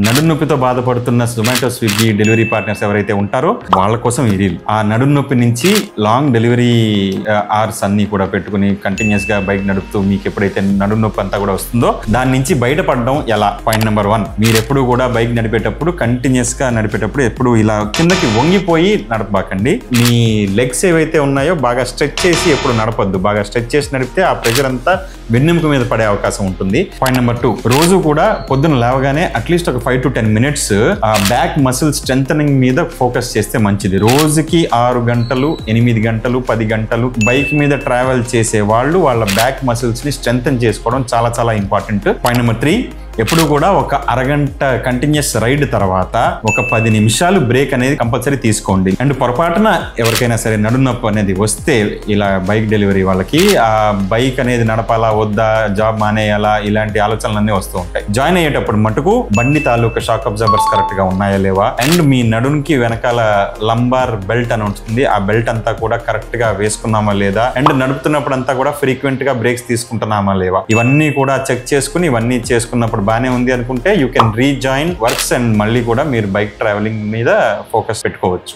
నడుం నొప్పితో బాధపడుతున్న జొమాటో స్విగ్గీ డెలివరీ పార్ట్నర్స్ ఎవరైతే ఉంటారో వాళ్ళ కోసం ఈ రీల్. ఆ నడుం నొప్పి నుంచి లాంగ్ డెలివరీ అవర్స్ అన్ని కూడా పెట్టుకుని కంటిన్యూస్ గా బైక్ నడుపుతూ మీకు ఎప్పుడైతే నడుం నొప్పి అంతా కూడా వస్తుందో దాని నుంచి బయటపడడం ఎలా. పాయింట్ నెంబర్ 1, మీరు ఎప్పుడు కూడా బైక్ నడిపేటప్పుడు కంటిన్యూస్ గా నడిపేటప్పుడు ఎప్పుడు ఇలా కిందకి వంగిపోయి నడపబాకండి. మీ లెగ్స్ ఏవైతే ఉన్నాయో బాగా స్ట్రెచ్ చేసి ఎప్పుడు నడపద్దు. బాగా స్ట్రెచ్ చేసి నడిపితే ఆ ప్రెషర్ అంతా వెన్నెముక మీద పడే అవకాశం ఉంటుంది. పాయింట్ నెంబర్ 2, రోజు కూడా పొద్దున లేవగానే అట్లీస్ట్ ఒక 5 to 10 minutes ఆ బ్యాక్ మసిల్ స్ట్రెంథనింగ్ మీద ఫోకస్ చేస్తే మంచిది. రోజుకి 6 గంటలు 8 గంటలు 10 గంటలు బైక్ మీద ట్రావెల్ చేసే వాళ్ళు వాళ్ళ బ్యాక్ మసిల్స్ ని స్ట్రెంథన్ చేసుకోవడం చాలా చాలా ఇంపార్టెంట్. పాయింట్ నెంబర్ 3, ఎప్పుడు కూడా ఒక అరగంట కంటిన్యూస్ రైడ్ తర్వాత ఒక 10 నిమిషాలు బ్రేక్ అనేది కంపల్సరీ తీసుకోండి. అండ్ పొరపాటున ఎవరికైనా సరే నడుం నొప్పి అనేది వస్తే ఇలా బైక్ డెలివరీ వాళ్ళకి ఆ బైక్ అనేది నడపాలా వద్దా, జాబ్ మానేయాలా, ఇలాంటి ఆలోచనలన్నీ వస్తూ ఉంటాయి. జాయిన్ అయ్యేటప్పుడు మటుకు బండి తాలూకా షాక్ అబ్జర్వర్స్ కరెక్ట్ గా ఉన్నాయా లేవా, అండ్ మీ నడుంకి వెనకాల లంబార్ బెల్ట్ అని ఉంటుంది, ఆ బెల్ట్ అంతా కూడా కరెక్ట్ గా వేసుకున్నామా లేదా, అండ్ నడుపుతున్నప్పుడు అంతా కూడా ఫ్రీక్వెంట్ గా బ్రేక్స్ తీసుకుంటున్నామా లేవా, ఇవన్నీ కూడా చెక్ చేసుకుని ఇవన్నీ చేసుకున్నప్పుడు బానే ఉంది అనుకుంటే you can rejoin works and మళ్ళీ కూడా మీరు బైక్ ట్రావెలింగ్ మీద ఫోకస్ పెట్టుకోవచ్చు.